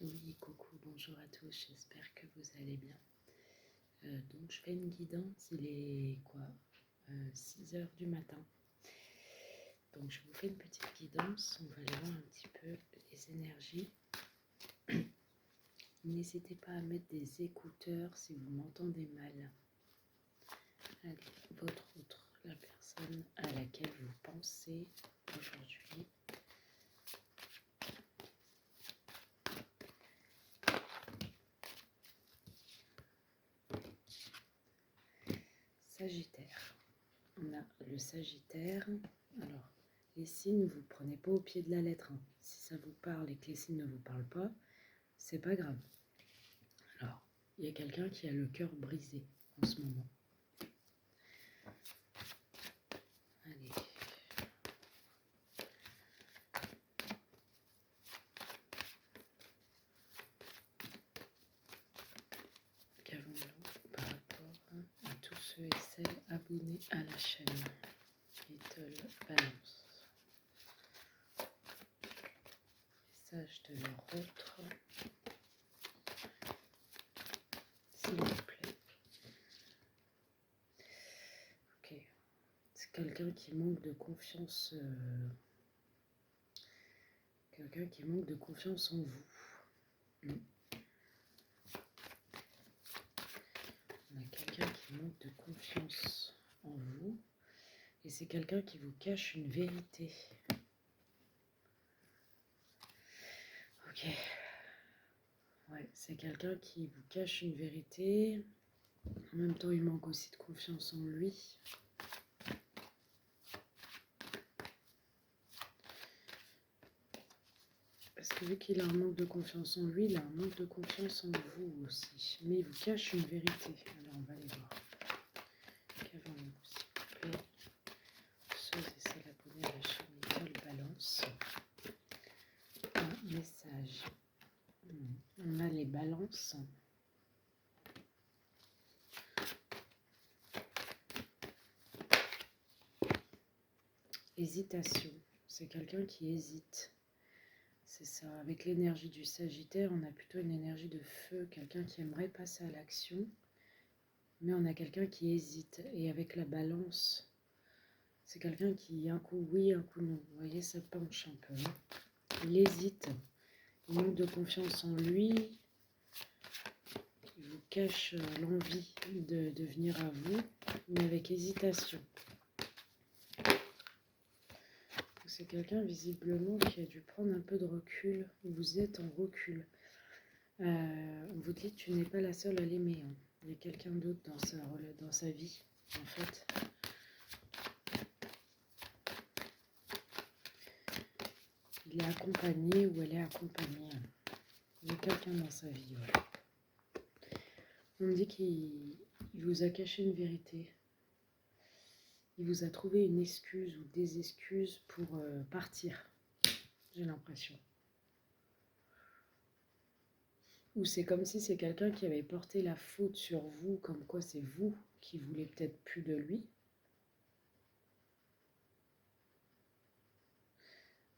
Oui, coucou, bonjour à tous, j'espère que vous allez bien. Donc je fais une guidance, il est quoi 6 heures du matin. Donc je vous fais une petite guidance, on va aller voir un petit peu les énergies. N'hésitez pas à mettre des écouteurs si vous m'entendez mal. Allez, votre autre, la personne à laquelle vous pensez aujourd'hui. Sagittaire. On a le Sagittaire. Alors, les signes, vous ne prenez pas au pied de la lettre. Hein. Si ça vous parle et que les signes ne vous parlent pas, c'est pas grave. Alors, il y a quelqu'un qui a le cœur brisé en ce moment. Allez. Qu'avons-nous par rapport à tous ceux et celles abonnés à la chaîne Little Balance. Message de leur autre, s'il vous plaît. Ok. C'est quelqu'un qui manque de confiance. Quelqu'un qui manque de confiance en vous. On a quelqu'un qui manque de confiance en vous. Et c'est quelqu'un qui vous cache une vérité. Ok. Ouais, c'est quelqu'un qui vous cache une vérité. En même temps, il manque aussi de confiance en lui. Parce que vu qu'il a un manque de confiance en lui, il a un manque de confiance en vous aussi. Mais il vous cache une vérité. Alors, on va aller voir. Qu'avons-nous, s'il vous plaît? Ceux et celles abonnés à la chaîne Little Balance. Un message. On a les balances. Hésitation. C'est quelqu'un qui hésite. C'est ça. Avec l'énergie du Sagittaire, on a plutôt une énergie de feu. Quelqu'un qui aimerait passer à l'action. Mais on a quelqu'un qui hésite. Et avec la balance, c'est quelqu'un qui, un coup oui, un coup non. Vous voyez, ça penche un peu. Hein. Il hésite. Il manque de confiance en lui. Il vous cache l'envie de venir à vous, mais avec hésitation. C'est quelqu'un visiblement qui a dû prendre un peu de recul. Vous êtes en recul. On vous dit tu n'es pas la seule à l'aimer. Hein. Il y a quelqu'un d'autre dans sa vie, en fait. Il est accompagné ou elle est accompagnée. Il y a quelqu'un dans sa vie. Ouais. On me dit qu'il vous a caché une vérité. Il vous a trouvé une excuse ou des excuses pour partir. J'ai l'impression. Ou c'est comme si c'est quelqu'un qui avait porté la faute sur vous, comme quoi c'est vous qui voulez peut-être plus de lui.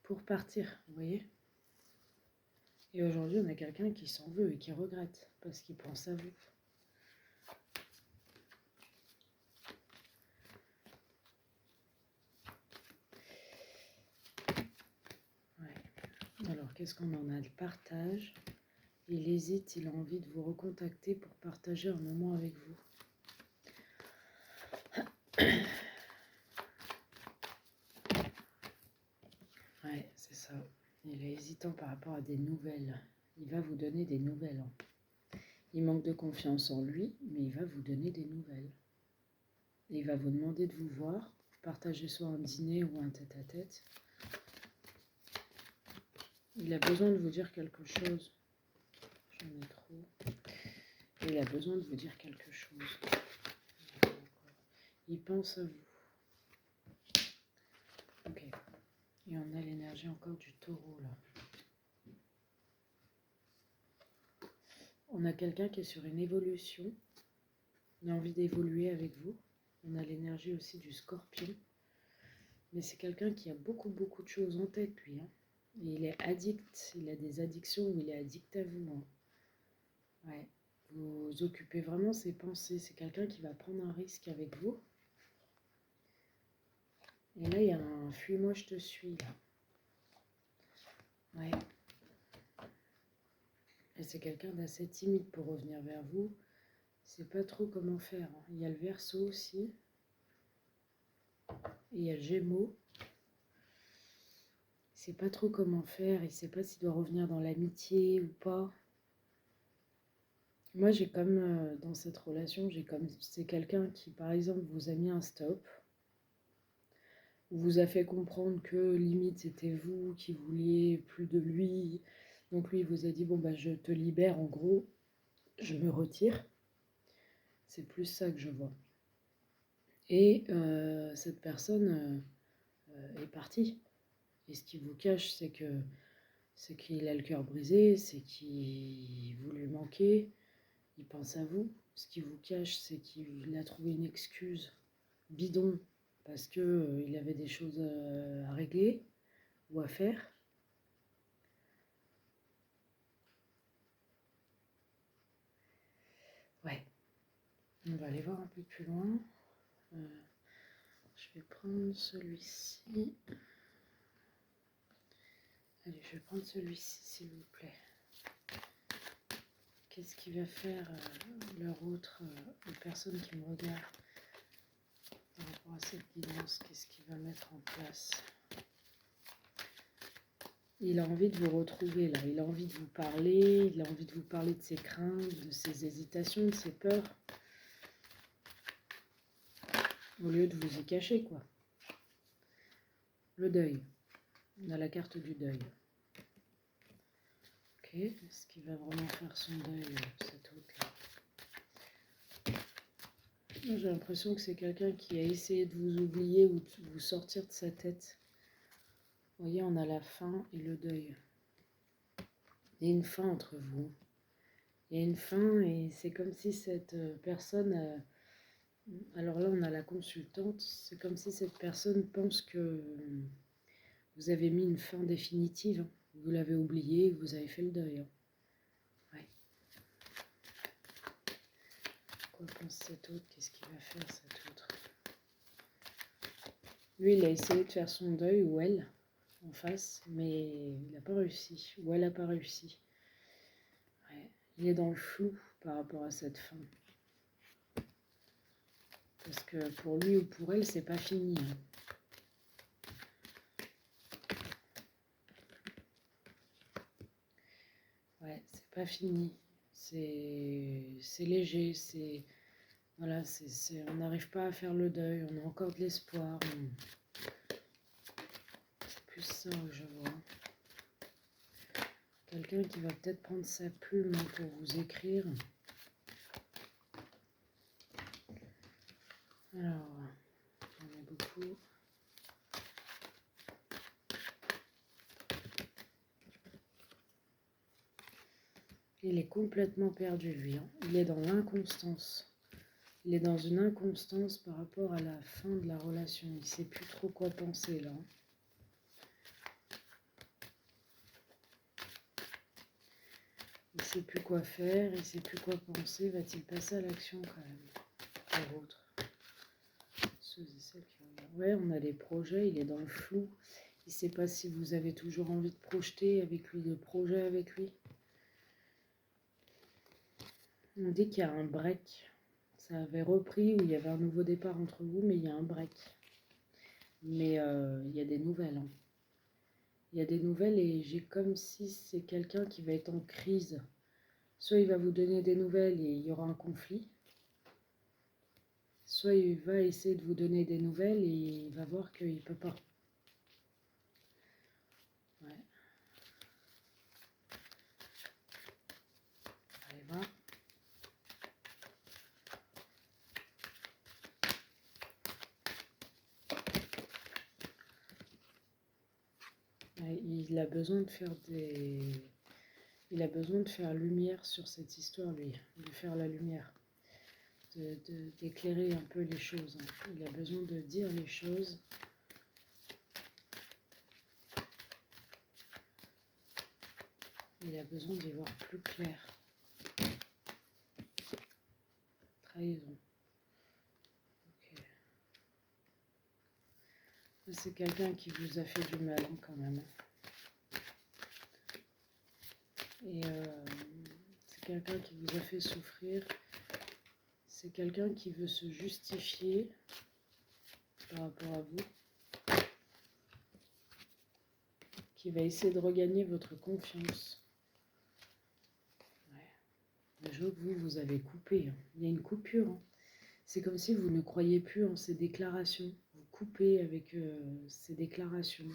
Pour partir, vous voyez. Et aujourd'hui, on a quelqu'un qui s'en veut et qui regrette parce qu'il pense à vous. Ouais. Alors, qu'est-ce qu'on en a? Le partage. Il hésite, il a envie de vous recontacter pour partager un moment avec vous. Ouais, c'est ça. Il est hésitant par rapport à des nouvelles. Il va vous donner des nouvelles. Hein. Il manque de confiance en lui, mais il va vous donner des nouvelles. Et il va vous demander de vous voir, partager soit un dîner ou un tête-à-tête. Il a besoin de vous dire quelque chose. J'en ai trop. Et il a besoin de vous dire quelque chose. Il pense à vous. Ok. Et on a l'énergie encore du taureau là. On a quelqu'un qui est sur une évolution. Il a envie d'évoluer avec vous. On a l'énergie aussi du scorpion. Mais c'est quelqu'un qui a beaucoup de choses en tête, lui. Hein. Et il est addict, il a des addictions où il est addict à vous. Hein. Ouais. Vous occupez vraiment ses pensées. C'est quelqu'un qui va prendre un risque avec vous. Et là, il y a un fuis-moi, je te suis. Là. Ouais. Et c'est quelqu'un d'assez timide pour revenir vers vous. C'est pas trop comment faire. Hein. Il y a le Verseau aussi. Et il y a le Gémeaux. Il sait pas trop comment faire. Il sait pas s'il doit revenir dans l'amitié ou pas. Moi, j'ai comme dans cette relation, j'ai comme c'est quelqu'un qui, par exemple, vous a mis un stop, vous a fait comprendre que limite c'était vous qui vouliez plus de lui. Donc lui, il vous a dit bon bah je te libère en gros, je me retire. C'est plus ça que je vois. Et cette personne est partie. Et ce qu'il vous cache, c'est qu'il a le cœur brisé, c'est qu'il vous lui manquez, il pense à vous. Ce qu'il vous cache, c'est qu'il a trouvé une excuse bidon parce que il avait des choses à régler ou à faire. Ouais, on va aller voir un peu plus loin. Je vais prendre celui-ci. Allez, je vais prendre celui-ci, s'il vous plaît. Qu'est-ce qui va faire leur autre, les personnes qui me regardent par rapport à cette guidance? Qu'est-ce qu'il va mettre en place? Il a envie de vous retrouver là, il a envie de vous parler, il a envie de vous parler de ses craintes, de ses hésitations, de ses peurs. Au lieu de vous y cacher, quoi. Le deuil. On a la carte du deuil. Ok, est-ce qu'il va vraiment faire son deuil, cet autre-là? J'ai l'impression que c'est quelqu'un qui a essayé de vous oublier ou de vous sortir de sa tête. Vous voyez, on a la fin et le deuil. Il y a une fin entre vous. Il y a une fin et c'est comme si cette personne... alors là, on a la consultante. C'est comme si cette personne pense que vous avez mis une fin définitive. Vous l'avez oublié, vous avez fait le deuil. Hein. Ouais. Quoi pense cet autre? Qu'est-ce qu'il va faire cet autre? Lui, il a essayé de faire son deuil, ou elle, en face, mais il n'a pas réussi. Ou elle n'a pas réussi. Ouais. Il est dans le flou par rapport à cette fin. Parce que pour lui ou pour elle, c'est pas fini. Hein. Ouais, c'est pas fini. C'est léger, c'est... Voilà, on n'arrive pas à faire le deuil, on a encore de l'espoir. C'est plus ça que je vois. Quelqu'un qui va peut-être prendre sa plume pour vous écrire. Alors, il y en a beaucoup. Il est complètement perdu, lui. Hein. Il est dans l'inconstance. Il est dans une inconstance par rapport à la fin de la relation. Il ne sait plus trop quoi penser, là. Il ne sait plus quoi faire, il ne sait plus quoi penser. Va-t-il passer à l'action, quand même, pour l'autre? Ceux et celles qui regardent. Ouais, on a des projets, il est dans le flou. Il ne sait pas si vous avez toujours envie de projeter avec lui, de projet avec lui. On dit qu'il y a un break. Ça avait repris, où il y avait un nouveau départ entre vous, mais il y a un break. Mais il y a des nouvelles. Hein. Il y a des nouvelles et j'ai comme si c'est quelqu'un qui va être en crise. Soit il va vous donner des nouvelles et il y aura un conflit. Soit il va essayer de vous donner des nouvelles et il va voir qu'il ne peut pas. Ouais. Allez voir. Ouais, il a besoin de faire des... Il a besoin de faire lumière sur cette histoire, lui. De faire la lumière. D'éclairer un peu les choses. Hein. Il a besoin de dire les choses. Il a besoin d'y voir plus clair. Trahison. Ok. C'est quelqu'un qui vous a fait du mal hein, quand même. Et c'est quelqu'un qui vous a fait souffrir. C'est quelqu'un qui veut se justifier par rapport à vous. Qui va essayer de regagner votre confiance. Ouais. Mais je vois que vous avez coupé. Hein. Il y a une coupure. Hein. C'est comme si vous ne croyez plus en ces déclarations. Vous coupez avec ces déclarations.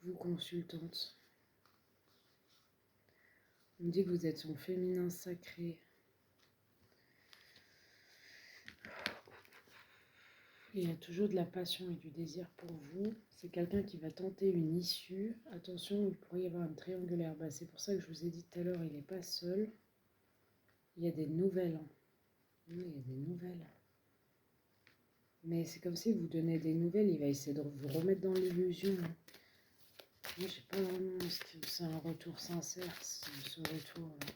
Vous, consultante. On me dit que vous êtes son féminin sacré. Il y a toujours de la passion et du désir pour vous. C'est quelqu'un qui va tenter une issue. Attention, il pourrait y avoir un triangulaire. Bah, c'est pour ça que je vous ai dit tout à l'heure, il n'est pas seul. Il y a des nouvelles. Oui, il y a des nouvelles. Mais c'est comme si vous donnez des nouvelles, il va essayer de vous remettre dans l'illusion. Moi, je sais pas vraiment si c'est un retour sincère, ce retour-là.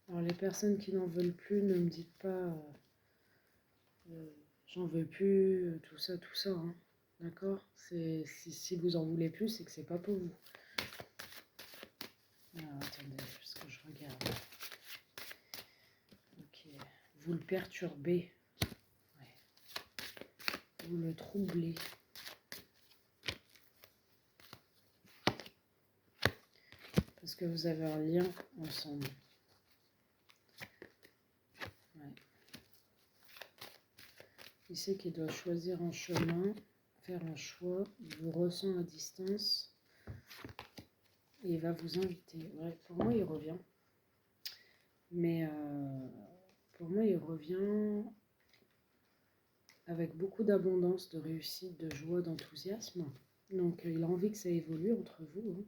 Alors, les personnes qui n'en veulent plus, ne me dites pas j'en veux plus, tout ça, hein. D'accord? Si vous en voulez plus, c'est que c'est pas pour vous. Alors, attendez, juste que je regarde. Ok. Vous le perturbez. Ouais. Vous le troublez. Parce que vous avez un lien ensemble. Ouais. Il sait qu'il doit choisir un chemin, faire un choix. Il vous ressent à distance. Et il va vous inviter. Ouais, pour moi, il revient. Mais pour moi, il revient avec beaucoup d'abondance, de réussite, de joie, d'enthousiasme. Donc, il a envie que ça évolue entre vous. Hein.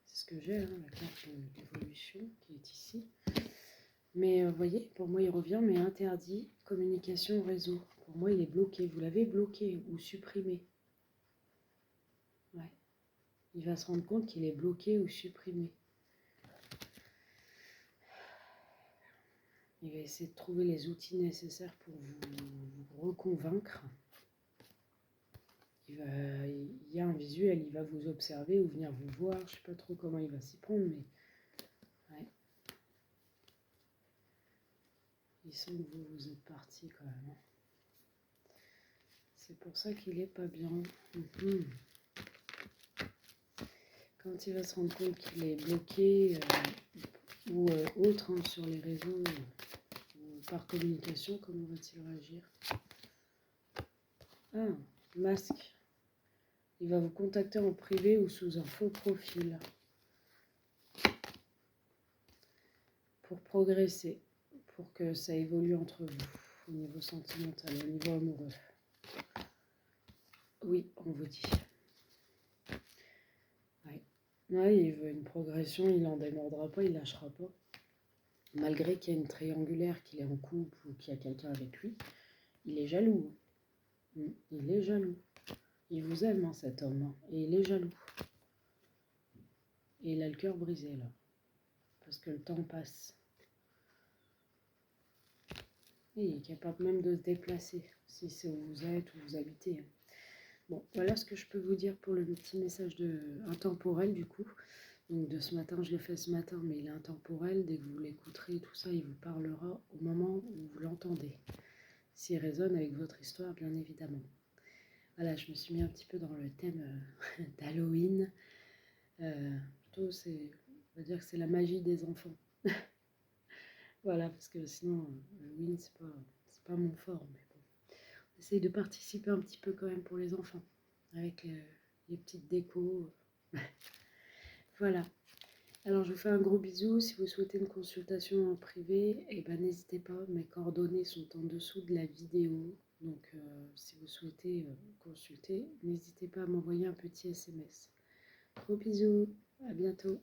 C'est ce que j'ai, hein, la carte d'évolution qui est ici. Mais vous voyez, pour moi, il revient, mais interdit, communication, réseau. Pour moi, il est bloqué. Vous l'avez bloqué ou supprimé. Ouais. Il va se rendre compte qu'il est bloqué ou supprimé. Il va essayer de trouver les outils nécessaires pour vous reconvaincre. Il y a un visuel, il va vous observer ou venir vous voir. Je ne sais pas trop comment il va s'y prendre, mais ouais. Il sent que vous êtes parti quand même. C'est pour ça qu'il n'est pas bien. Quand il va se rendre compte qu'il est bloqué ou autre hein, sur les réseaux ou par communication, comment va-t-il réagir? Ah, masque. Il va vous contacter en privé ou sous un faux profil pour progresser, pour que ça évolue entre vous au niveau sentimental, au niveau amoureux. Oui, on vous dit. Ouais, il veut une progression, il n'en démordra pas, il lâchera pas. Malgré qu'il y a une triangulaire, qu'il est en couple ou qu'il y a quelqu'un avec lui, il est jaloux. Il est jaloux. Il vous aime, hein, cet homme, hein, et il est jaloux. Et il a le cœur brisé, là. Parce que le temps passe. Et il est capable même de se déplacer, si c'est où vous êtes, où vous habitez. Hein. Bon, voilà ce que je peux vous dire pour le petit message intemporel, du coup. Donc de ce matin, je l'ai fait ce matin, mais il est intemporel. Dès que vous l'écouterez, tout ça, il vous parlera au moment où vous l'entendez. S'il résonne avec votre histoire, bien évidemment. Voilà, je me suis mis un petit peu dans le thème d'Halloween. Plutôt, on va dire que c'est la magie des enfants. Voilà, parce que sinon, Halloween, c'est pas mon fort. Mais bon. On essaye de participer un petit peu quand même pour les enfants, avec les petites décos. Voilà. Alors, je vous fais un gros bisou. Si vous souhaitez une consultation en privé, eh ben, n'hésitez pas. Mes coordonnées sont en dessous de la vidéo. Donc, si vous souhaitez consulter, n'hésitez pas à m'envoyer un petit SMS. Gros bisous. À bientôt.